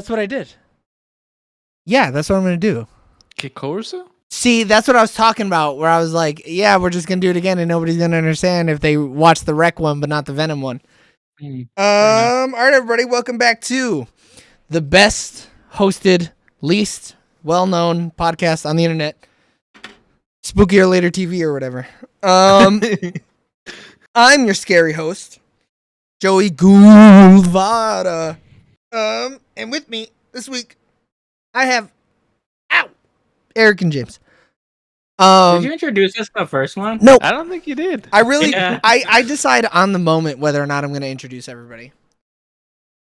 that's what I did. Yeah, that's what I'm going to do. Que cosa? See, that's what I was talking about, where I was like, yeah, we're just going to do it again, and nobody's going to understand if they watch the Rec one, but not the Venom one. All right, everybody, welcome back to the best hosted, least well-known podcast on the internet, Spooky or Later TV or whatever. I'm your scary host, Joey Gulvada. And with me this week, I have Eric and James. Did you introduce us the first one? No, I don't think you did. I really, Yeah. I decide on the moment whether or not I'm going to introduce everybody.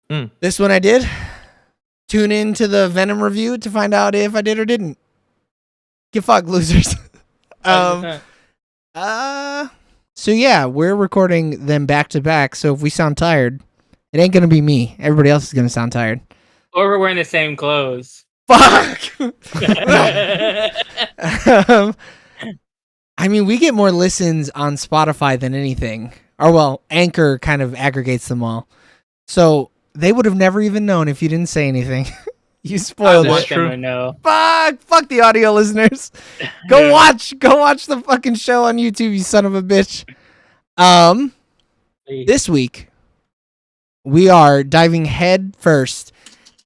Mm. This one I did. Tune in to the Venom review to find out if I did or didn't. Get fucked, losers. So yeah, we're recording them back to back. So if we sound tired, it ain't going to be me. Everybody else is going to sound tired. Or we're wearing the same clothes. Fuck. I mean, we get more listens on Spotify than anything. Or, well, Anchor kind of aggregates them all. So they would have never even known if you didn't say anything. You spoiled I want it. them to know. Fuck the audio listeners. Go watch the fucking show on YouTube, you son of a bitch. This week, we are diving head first,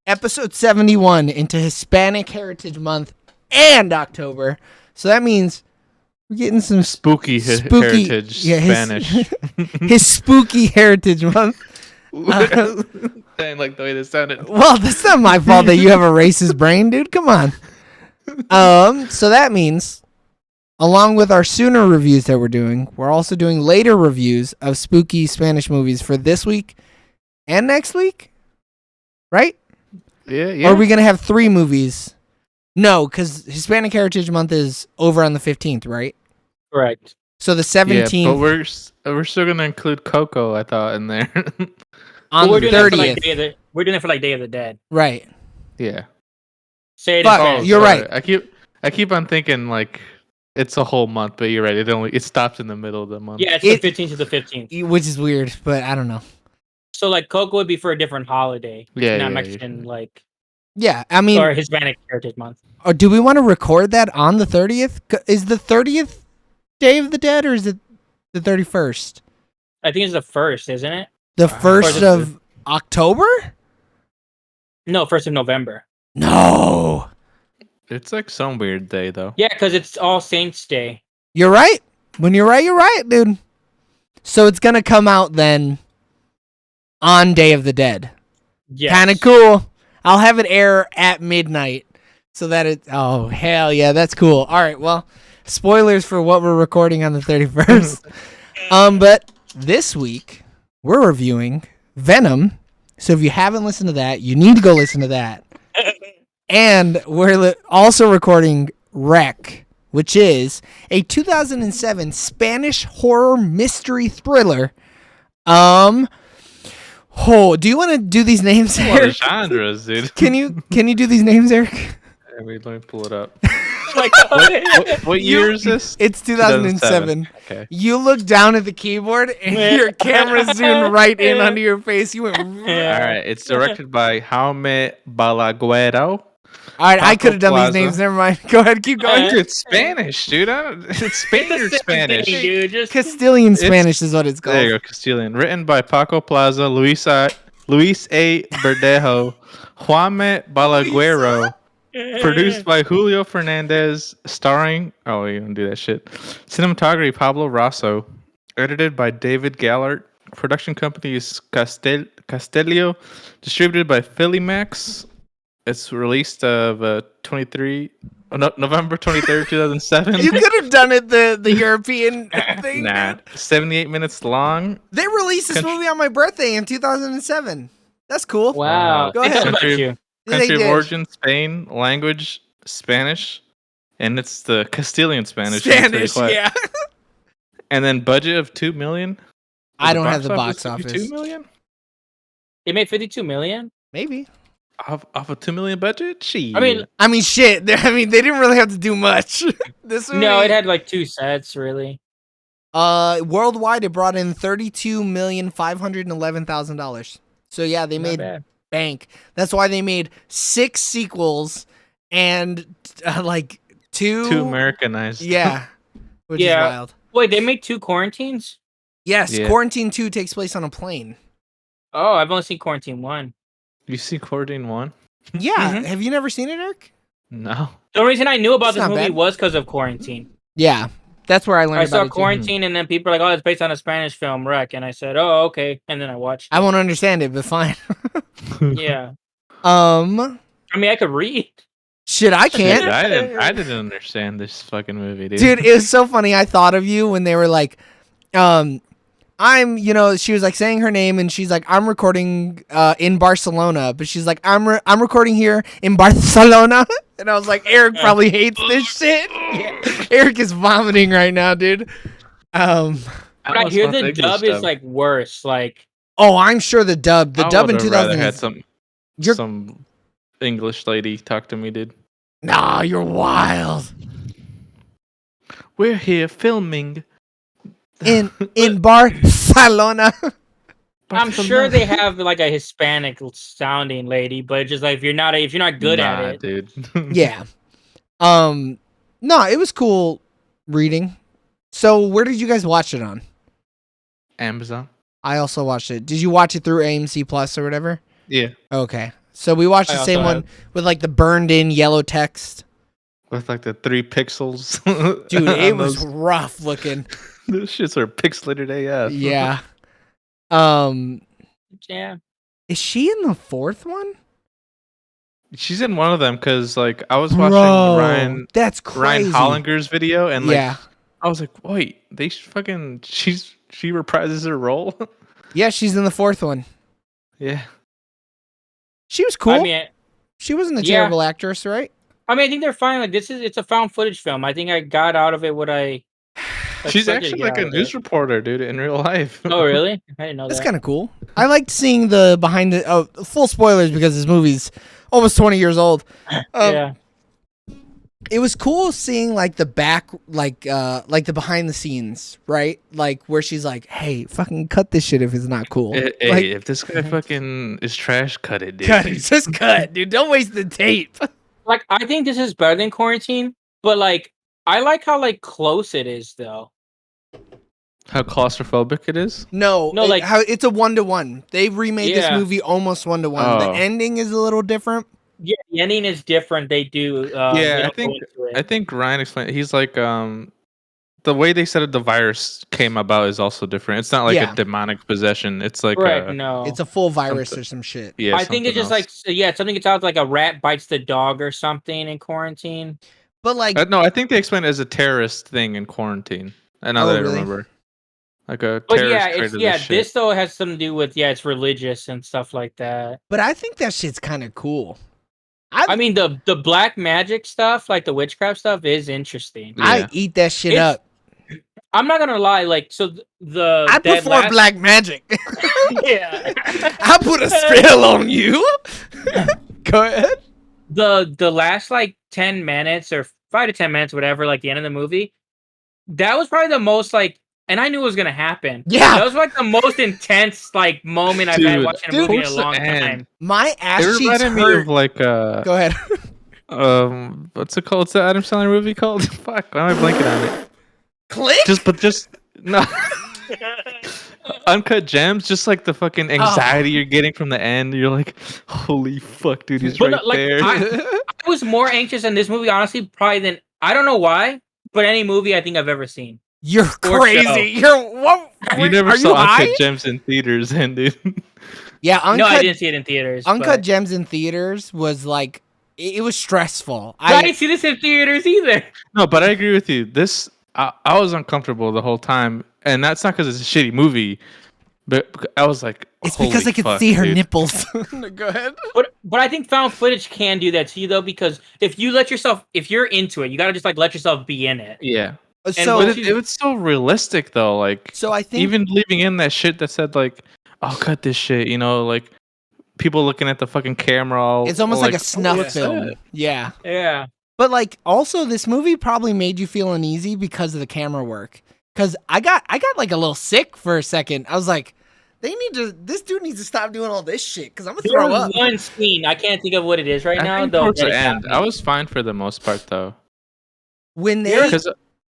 episode 71, into Hispanic Heritage Month and October. So that means we're getting some Spooky heritage Spanish. His Spooky Heritage Month. Saying like the way this sounded. Well, that's not my fault that you have a racist brain, dude. Come on. So that means, along with our sooner reviews that we're doing, we're also doing later reviews of spooky Spanish movies for this week and next week, right? Yeah. Or are we gonna have 3 movies? No, because Hispanic Heritage Month is over on the 15th, right? Correct. So the 17th. Yeah, but we're still gonna include Coco, I thought, in there. On we're the doing 30th. we're doing it for like Day of the Dead. Right. Yeah. Say it Fuck, in Spanish. you're right. I keep on thinking like it's a whole month, but you're right. It stops in the middle of the month. Yeah, it's the 15th to the 15th. Which is weird, but I don't know. So like Coco would be for a different holiday. Yeah, Not yeah, Mexican, like, Yeah, I mean, or Hispanic Heritage Month. or do we want to record that on the 30th? Is the 30th Day of the Dead, or is it the 31st? I think it's the 1st, isn't it? The Or 1st is it of October? No, 1st of November. No. It's like some weird day though. Yeah, because it's All Saints Day. You're right. When you're right, dude. So it's going to come out then on Day of the Dead. Yes. Kind of cool. I'll have it air at midnight so that it... Oh, hell yeah, that's cool. All right, well, spoilers for what we're recording on the 31st. But this week, we're reviewing Venom. So if you haven't listened to that, you need to go listen to that. And we're also recording Rec, which is a 2007 Spanish horror mystery thriller. Do you want to do these names, A lot of Eric? genres, dude. Can you do these names, Eric? Let me pull it up. Like, What year is this? It's 2007. Okay. You look down at the keyboard and your camera zoomed right in under your face. You went. All All right. It's directed by Jaume Balaguero. right, I could have done Plaza. these names. Never mind. Go ahead, keep going. Dude, it's Spanish, dude. It's Spaniard Spanish. Dude, just Castilian Spanish is what it's called. There you go, Castilian. Written by Paco Plaza, Luis A. Verdejo, Jaume Balaguero. Produced by Julio Fernandez, starring... Oh, you don't do that shit. Cinematography, Pablo Rosso. Edited by David Gallert. Production company is Castellio. Distributed by Phillymax. It's released of November 23rd, 2007. You could have done it the European thing. Nah, Dude. 78 minutes long. They released this movie on my birthday in 2007. That's cool. wow. Go It's ahead. about Country- you. They Country of did. origin, Spain. Language, Spanish. And it's the Castilian Spanish. to be Spanish, quiet. yeah. And then budget of $2 million. I don't have the box office. $2 million? It made 52 million. Maybe. Off a $2 million budget? Shit. I mean, Shit. They didn't really have to do much. This movie, no, it had like 2 sets, really. worldwide, it brought in $32,511,000. So yeah, they Not made bad. bank. That's why they made 6 sequels and like 2 Too Americanized. Yeah, which is Yeah. wild. Wait, they made 2 Quarantines? Yes, Yeah. Quarantine 2 takes place on a plane. Oh, I've only seen Quarantine 1. You see Quarantine 1? Yeah, Mhm. have you never seen it, Eric? No. The only reason I knew about It's this not movie bad. was because of Quarantine. Yeah, that's where I learned I about saw it too. Quarantine, and then people were like, "Oh, it's based on a Spanish film, Wreck," and I said, "Oh, okay," and then I watched I it. won't understand it, but fine. Yeah, I mean, I could read. Shit, I Shit, can't. I didn't understand this fucking movie, dude. Dude, it was so funny. I thought of you when they were like, I'm, she was like saying her name and she's like, I'm recording in Barcelona, but she's like, I'm recording here in Barcelona. And I was like, Eric probably hates this shit. Yeah. Eric is vomiting right now, dude. But I was hear not the English dub is like worse. Like, Oh, I'm sure the dub in I would've 2000 rather had is, some English lady talk to me, dude. nah, you're wild. We're here filming. In Barcelona. I'm sure they have like a Hispanic sounding lady, but it's just like if you're not good at it, dude. Yeah. No, it was cool reading. So where did you guys watch it on? Amazon. I also watched it. Did you watch it through AMC Plus or whatever? Yeah, Okay. So we watched I the also same one have. with like the burned in yellow text. with like the 3 pixels. Dude, it on was those- rough looking. Those shits are pixelated AF. Yeah. Um yeah. is she in the 4th one? She's in one of them because like I was watching Bro, that's crazy. Ryan Hollinger's video and like Yeah. I was like, wait, she reprises her role. Yeah, she's in the 4th one. Yeah. She was cool. I mean, She wasn't a Yeah. terrible actress, right? I think they're fine. Like it's a found footage film. I think I got out of it what I. She's expected to actually get like out a of news it. reporter, dude, in real life. Oh really? I didn't know That's that. kind of cool. I liked seeing the behind the full spoilers because this movie's almost 20 years old. Yeah. It was cool seeing like the back, like the behind the scenes, right? Like where she's like, "Hey, fucking cut this shit if it's not cool." Hey, Like, if this guy fucking is trash, cut it, dude. cut it, just cut, dude. Don't waste the tape. Like I think this is better than Quarantine, but like I like how like close it is though. How claustrophobic it is. No, like- how it's a 1-to-1. They remade this Yeah. movie almost 1-to-1. Oh. The ending is a little different. Yeah, the ending is different. They do. Yeah, they I don't go think- into it. I think Ryan explained. He's like, the way they said it, the virus came about is also different. It's not like Yeah. a demonic possession. It's like Correct. a, No, It's a full virus Something- or some shit. yeah. I think it's just something like something gets out like a rat bites the dog or something in Quarantine. But like, else. No, I think they explained it as a terrorist thing in quarantine. And now Oh, that I really? remember, like a But terrorist yeah, it's created yeah. this shit. This though has something to do with it's religious and stuff like that. but I think that shit's kind of cool. I mean the black magic stuff, like the witchcraft stuff, is interesting. Yeah. I eat that shit It's- up. I'm not gonna lie, like so the I that perform last- black magic. Yeah. I put a spell on you. Go ahead. the last like 10 minutes or 5 to 10 minutes, whatever, like the end of the movie, that was probably the most like, and I knew it was gonna happen. Yeah. That was like the most intense like moment I've had Dude, watching a dude, movie in a towards the long end, time. My ass It cheeks reminded me hurt. of like Go ahead. what's it called? What's the Adam Sandler movie called? Fuck, why am I blanking on it? Click. Just no. Uncut Gems, just like the fucking anxiety you're getting from the end. You're like, holy fuck, dude, he's But right no, like, there. I was more anxious in this movie, honestly, probably than I don't know why, but any movie I think I've ever seen. You're Or crazy. You're what? you never are saw you Uncut high? Gems in theaters, and dude. No, Yeah, I uncut. didn't see it in theaters. Uncut but- Gems in theaters was like it was stressful. I didn't see this in theaters either. No, but I agree with you. This I was uncomfortable the whole time, and that's not because it's a shitty movie, but I was like, It's because holy I could fuck, see her dude. nipples. Go ahead. But I think found footage can do that to you though, because if you're into it, you gotta just like let yourself be in it. Yeah, So but it was so realistic though. Like, I think even leaving in that shit that said like, "I'll cut this shit," like people looking at the fucking camera. it's almost like a "Oh, snuff what's film. that?" Yeah. Yeah. But like also this movie probably made you feel uneasy because of the camera work. Cause I got like a little sick for a second. I was like, This dude needs to stop doing all this shit because I'm gonna There throw was up. one scene I can't think of what it is right I now. think Though towards that the it got end, me. I was fine for the most part though. When they Because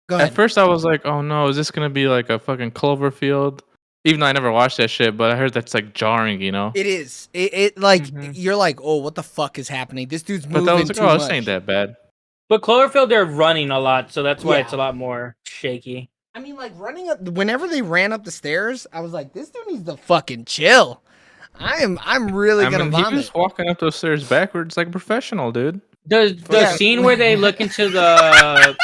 go at ahead. first I was like, oh no, is this gonna be like a fucking Cloverfield? Even though I never watched that shit, but I heard that's like jarring, you know. It is. It like Mhm. you're like, oh, what the fuck is happening? This dude's But moving I was like, too oh, much. this ain't that bad. But Cloverfield, they're running a lot, so that's why Yeah. it's a lot more shaky. I mean, like running up. Whenever they ran up the stairs, I was like, this dude needs to fucking chill. I'm really gonna He vomit. was walking up those stairs backwards like a professional, dude. The Yeah. scene where they look into the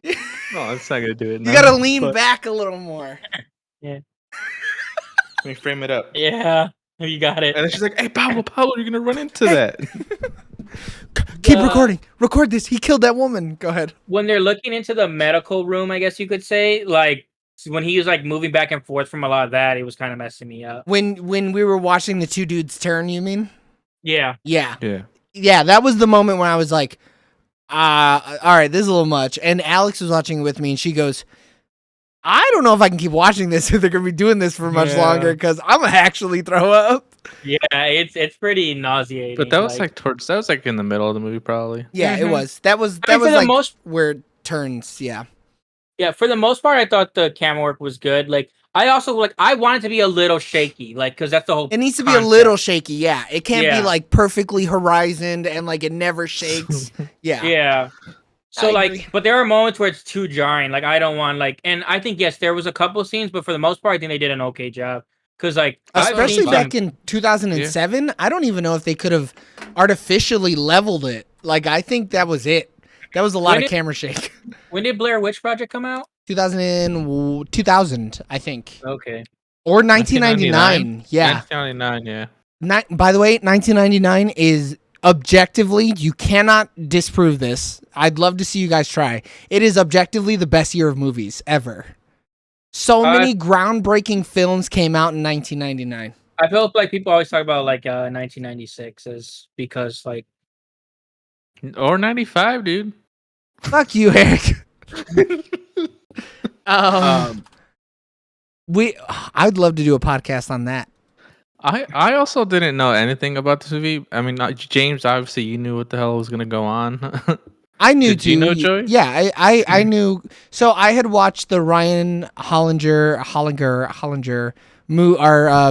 No, that's not gonna do it. You gotta lean back a little more. Let me frame it up. yeah, you got it. And then she's like, "Hey, Pablo, you're gonna run into that." Keep The- recording. Record this. He killed that woman. Go ahead. When they're looking into the medical room, I guess you could say, like when he was like moving back and forth from a lot of that, it was kind of messing me up. When we were watching the two dudes turn, you mean? Yeah, Yeah. Yeah. Yeah, that was the moment when I was like, all right, this is a little much. And Alex was watching it with me, and she goes, I don't know if I can keep watching this if they're going to be doing this for much Yeah. longer because I'm going to actually throw up. yeah, it's pretty nauseating. But that was that was like in the middle of the movie, probably. Yeah, it Mhm. was. That was I mean, for the like most- where it turns. Yeah. yeah, for the most part, I thought the camera work was good. Like, I also I want it to be a little shaky, like because that's the whole. It needs to be concept. a little shaky. Yeah. It can't be Yeah. like perfectly horizoned and like it never shakes. Yeah. Yeah. So I like, agree. but there are moments where it's too jarring. Like I don't want like, and I think yes, there was a couple scenes, but for the most part, I think they did an okay job. Because like, I've Especially seen some- back in 2007, I don't even know if they could have artificially leveled it. Like, I think that was it. That was a lot When of camera shake. When did Blair Witch Project come out? 2000, I think. Okay. Or 1999. Yeah. 1999, yeah. By the way, 1999 is objectively, you cannot disprove this. I'd love to see you guys try. It is objectively the best year of movies ever. So many groundbreaking films came out in 1999. I feel like people always talk about like 1996 as because like Or 95, dude. Fuck you, Eric. I'd love to do a podcast on that. I also didn't know anything about this movie. I mean, James, obviously, you knew what the hell was gonna go on. I knew Did you too. know, Joey? Yeah, I knew. So I had watched the Ryan Hollinger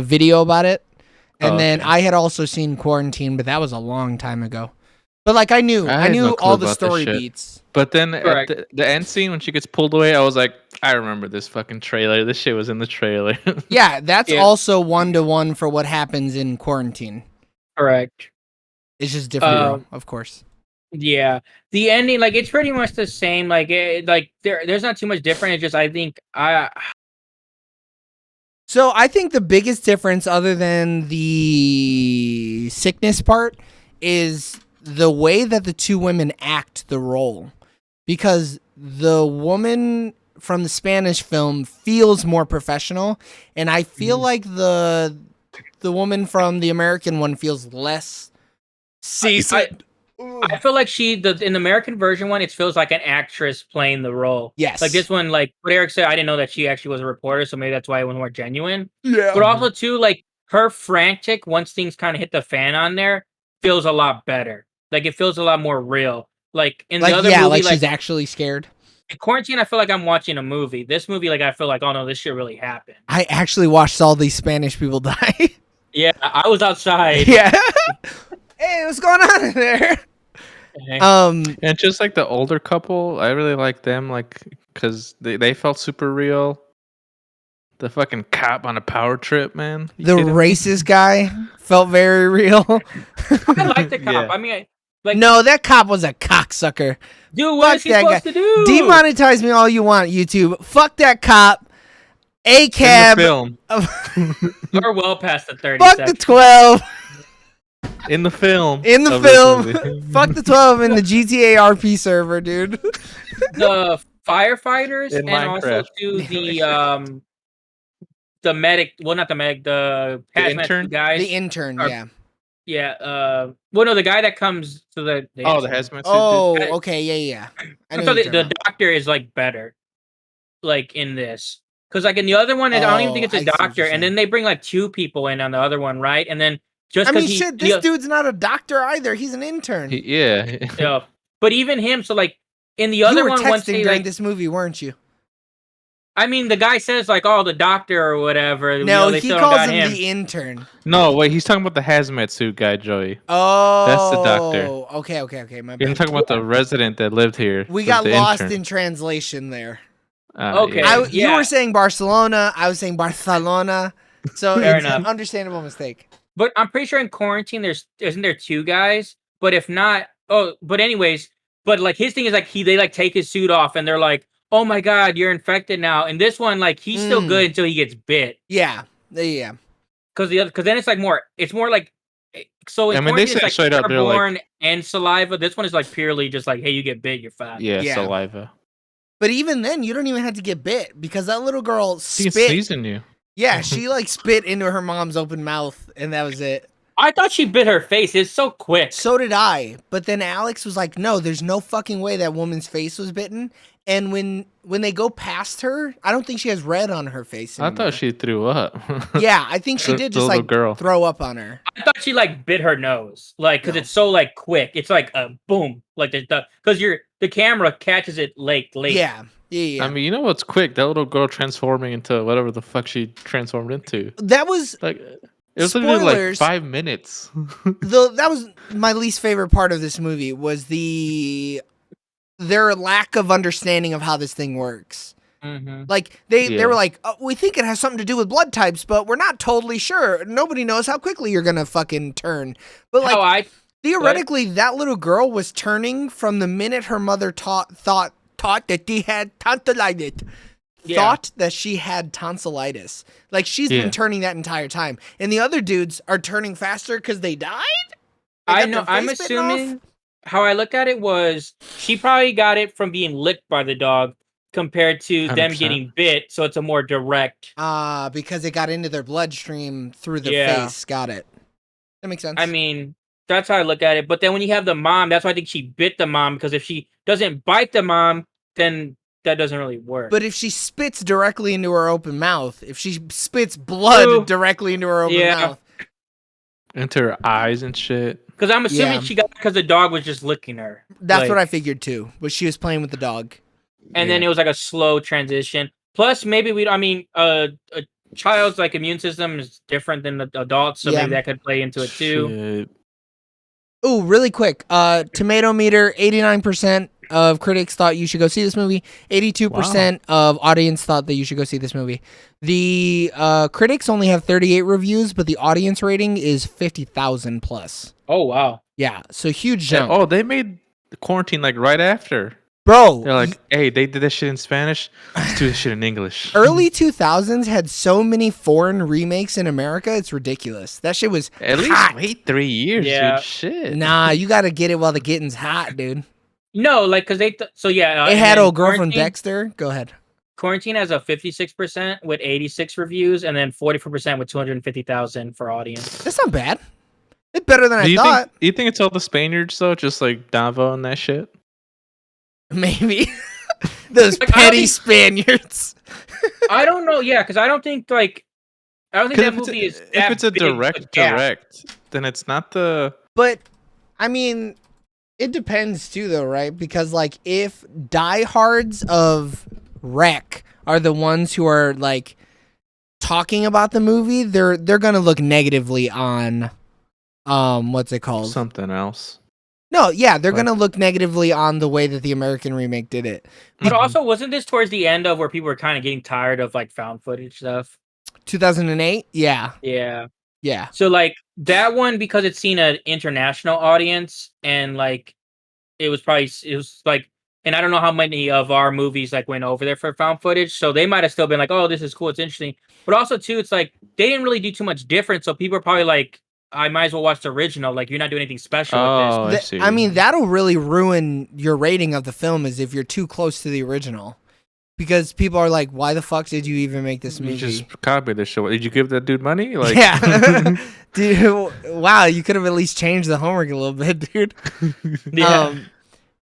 video about it, and then Okay. I had also seen Quarantine, but that was a long time ago. But like I knew I had no clue all the about this story shit. beats. But then Correct. at the end scene when she gets pulled away, I was like, I remember this fucking trailer. This shit was in the trailer. Yeah, that's Yeah. also 1-to-1 for what happens in Quarantine. correct. It's just different, though, of course. Yeah, the ending like it's pretty much the same. Like there's not too much different. It's just I think So I think the biggest difference, other than the sickness part, is the way that the two women act the role. Because the woman from the Spanish film feels more professional, and I feel like the woman from the American one feels less seasoned. I feel like in the American version one, it feels like an actress playing the role. Yes. Like this one, like what Eric said, I didn't know that she actually was a reporter, so maybe that's why it was more genuine. Yeah. But also too, like her frantic once things kind of hit the fan on there feels a lot better. Like it feels a lot more real. Like in the other movie, like she's actually scared. in Quarantine, I feel like I'm watching a movie. This movie, like I feel like, oh no, this shit really happened. I actually watched all these Spanish people die. Yeah, I was outside. Yeah. Hey, what's going on in there? And just like the older couple, I really like them, like because they felt super real. The fucking cop on a power trip, man. You The kidding me? racist guy felt very real. I like the cop. Yeah. I mean, like, No, that cop was a cocksucker. dude, what Fuck is he that supposed guy. to do? Demonetize me all you want, YouTube. Fuck that cop. A In the cab. film. We're well past the 30 Fuck the seconds. 12. In the film. In the of this film. movie. Fuck the 12 in the GTA RP server, dude. The firefighters In and also Minecraft. to the medic. Well, not the medic. The hazmat intern? guys. The intern, Are- yeah. Yeah. Well, no, the guy that comes to the Oh, the hazmat suit. Oh, I- okay, yeah. I know so what you're the talking about. doctor is like better, like in this, because like in the other one, I don't even think Oh, it's a I see what doctor, you're and then saying. they bring like 2 people in on the other one, right? And then just I because mean, shit, in this the- dude's not a doctor either. He's an intern. Yeah. yeah, but even him, so like in the You other were one, once texting they during like, this movie, weren't you? I mean, the guy says like, oh, the doctor or whatever. No, They he still don't calls got him him. the intern. No, wait. He's talking about the hazmat suit guy, Joey. Oh, the doctor. Okay, my You're bad. talking about the resident that lived here. We the- got the lost intern. in translation there. Okay. Yeah. You Yeah. were saying Barcelona, I was saying Barcelona. So Fair it's an enough. understandable mistake. But I'm pretty sure in quarantine, isn't there 2 guys? But if not, but anyways, but like his thing is like they like take his suit off and they're like, oh my god, you're infected now. And this one, like he's still good until he gets bit. Yeah. Because then it's more like, so in I mean, they quarantine it's said like straight up, they're like, airborne and saliva. This one is like purely just like, hey, you get bit, you're fine. yeah, Yeah. saliva. But even then, you don't even have to get bit because that little girl She can spit. sneeze in you. Yeah, she like spit into her mom's open mouth, and that was it. I thought she bit her face. It's so quick. So did I. But then Alex was like, "No, there's no fucking way that woman's face was bitten." And when they go past her, I don't think she has red on her face I anymore. thought she threw up. Yeah, I think she The- did the just little like girl. throw up on her. I thought she like bit her nose, like because No. it's so like quick. It's like a boom, like the because the camera catches it late. Yeah. I mean, you know what's quick? That little girl transforming into whatever the fuck she transformed into. That was Like, it was literally like Spoilers. 5 minutes. that was my least favorite part of this movie was their lack of understanding of how this thing works. Mm-hmm. Like they Yeah. were like, oh, we think it has something to do with blood types, but we're not totally sure. Nobody knows how quickly you're gonna fucking turn. But like theoretically, that little girl was turning from the minute her mother thought that she had tonsillitis. Yeah. Thought that she had tonsillitis. Like she's Yeah. been turning that entire time, and the other dudes are turning faster because they died. They I got know. their I'm face bitten off? assuming how I look at it was she probably got it from being licked by the dog compared to them 100%. getting bit, so it's a more direct. Because it got into their bloodstream through the Yeah. face. Got it. That makes sense. I mean, that's how I look at it. But then when you have the mom, that's why I think she bit the mom, because if she doesn't bite the mom, then that doesn't really work. but if she spits directly into her open mouth, if she spits blood True. directly into her open Yeah. mouth, Into her eyes and shit. Because I'm assuming Yeah. she got because the dog was just licking her. that's Like, what I figured too. Was she was playing with the dog? And then it was like a slow transition. Plus, maybe a child's like immune system is different than the adults, so Yeah. maybe that could play into it too. Shit. Ooh, really quick. Tomato meter: 89% of critics thought you should go see this movie. 82% of audience thought that you should go see this movie. The critics only have 38 reviews, but the audience rating is 50,000 plus. Oh wow! Yeah, so huge Yeah, jump, oh, they made the quarantine like right after. bro. They're like, hey, they did that shit in Spanish. Let's do this shit in English. Early 2000s had so many foreign remakes in America. It's ridiculous. That shit was At least hot. wait 3 years, Yeah. dude. Shit. Nah, you got to get it while the getting's hot, dude. No, like because they so yeah. It and had then old girl from Quarantine- Dexter. Go ahead. Quarantine has a 56% with 86 reviews, and then 44% with 250,000 for audience. That's not bad. It's better than Do I you thought. think you think it's all the Spaniards though, just like Davo and that shit? Maybe those Like, I don't petty think- Spaniards. I don't know, yeah, because I don't think that movie is. If that it's a big of direct, gap. then it's not the. But I mean, it depends too, though, right? Because like, if diehards of Rec are the ones who are like talking about the movie, they're gonna look negatively on what's it called? Something else. No, yeah, they're Like- gonna look negatively on the way that the American remake did it. But also, wasn't this towards the end of where people were kind of getting tired of like found footage stuff? 2008, yeah. Yeah. So like that one, because it's seen an international audience, and like it was like, and I don't know how many of our movies like went over there for found footage, so they might have still been like, oh, this is cool, it's interesting. But also too, it's like they didn't really do too much different, so people are probably like, I might as well watch the original. Like you're not doing anything special Oh, with I this. see. I mean, that'll really ruin your rating of the film, is if you're too close to the original. because people are like, why the fuck did you even make this You movie? just copied this show. Did you give that dude money? Like, yeah. Dude, wow, you could have at least changed the homework a little bit, dude. Yeah.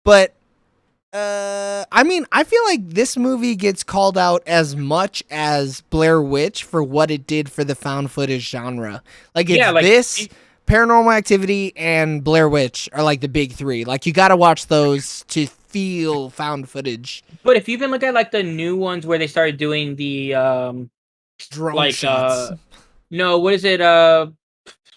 But I mean, I feel like this movie gets called out as much as Blair Witch for what it did for the found footage genre. Like, it's this, Paranormal Activity, and Blair Witch are like the big three. Like, you got to watch those to feel found footage. But if you even look at like the new ones where they started doing the drone shots. No, what is it?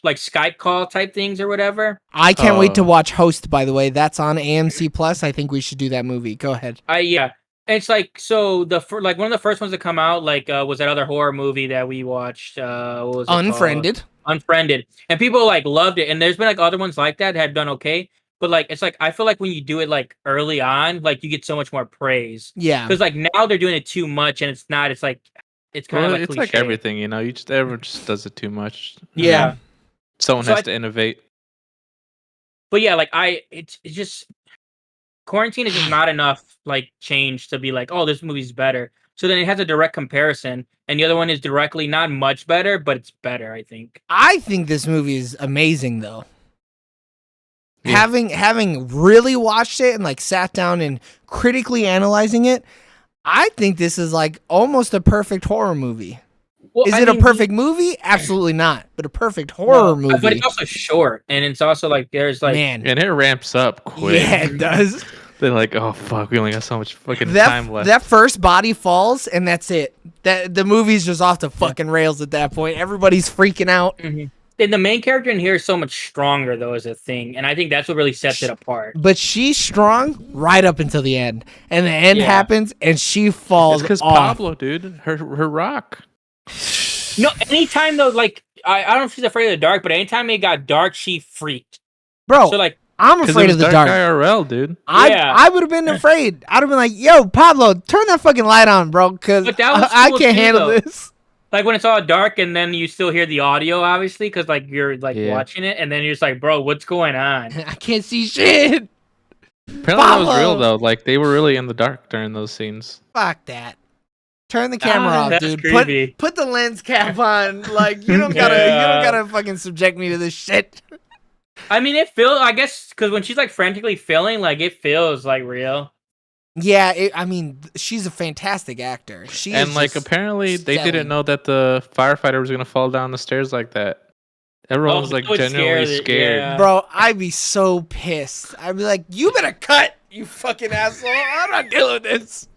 Like Skype call type things or whatever. I can't wait to watch Host, by the way. That's on AMC Plus. I think we should do that movie. Go ahead. Yeah. It's like, so like one of the first ones to come out, like was that other horror movie that we watched? What was it Unfriended. called? Unfriended. And people like loved it. And there's been like other ones like that have done okay. But like, it's like, I feel like when you do it like early on, like you get so much more praise. Yeah. Because like now they're doing it too much, and it's not. It's like, it's kind of like it's cliche. like everything, you know. Everyone just does it too much. Yeah. Someone has to innovate. But yeah, like it's just quarantine is just not enough like change to be like, oh, this movie's better. So then it has a direct comparison, and the other one is directly not much better, but it's better, I think. I think this movie is amazing, though. Yeah. Having really watched it and like sat down and critically analyzing it, I think this is like almost a perfect horror movie. Well, is it a perfect movie? Absolutely not. But a perfect horror movie. But it's also short, and it's also like there's like and it ramps up quick. Yeah, it does. They're like, oh fuck, we only got so much fucking time left. That first body falls, and that's it. The movie's just off the fucking rails at that point. Everybody's freaking out. Mm-hmm. And the main character in here is so much stronger, though, as a thing, and I think that's what really sets it apart. But she's strong right up until the end, and the end happens, and she falls. It's because Pablo, dude, her rock. No, anytime though, like I don't know if she's afraid of the dark, but anytime it got dark, she freaked. Bro, so like I'm afraid of the dark. IRL, dude. I would have been afraid. I'd have been like, "Yo, Pablo, turn that fucking light on, bro, because I can't handle this." Like when it's all dark and then you still hear the audio, obviously, because like you're like watching it, and then you're just like, "Bro, what's going on?" I can't see shit. Apparently that was real though. Like they were really in the dark during those scenes. Fuck that. Turn the camera off, dude. Put the lens cap on. Like you don't gotta fucking subject me to this shit. I mean, it feels. I guess because when she's like frantically filling, like it feels like real. Yeah, I mean, she's a fantastic actor. And like apparently they didn't know that the firefighter was gonna fall down the stairs like that. Everyone was like genuinely scared. Yeah. Bro, I'd be so pissed. I'd be like, "You better cut, you fucking asshole! I'm not dealing with this."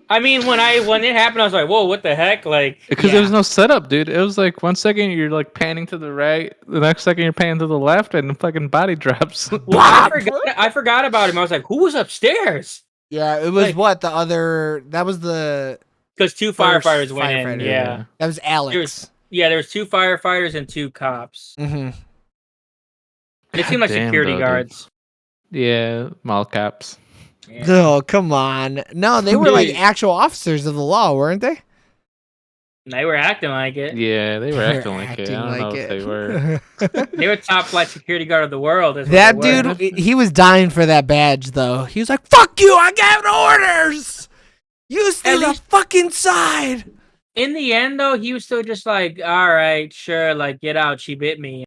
I mean, when it happened, I was like, "Whoa, what the heck?" Like, because there was no setup, dude. It was like 1 second you're like panning to the right, the next second you're panning to the left, and the fucking body drops. Well, I forgot about him. I was like, "Who was upstairs?" Yeah, it was like, that was the because two firefighters went in. Yeah, that was Alex. There was 2 firefighters and 2 cops. Mm-hmm. They seemed like security guards. Dude. Yeah, mall cops. Yeah. Oh, come on. No, they were like actual officers of the law, weren't they? They were acting like it. Yeah, they were acting like it. I don't know if they were. They were top flight security guard of the world. That dude, he was dying for that badge, though. He was like, "Fuck you! I gave orders. You stay the fucking side." In the end, though, he was still just like, "All right, sure, like get out. She bit me."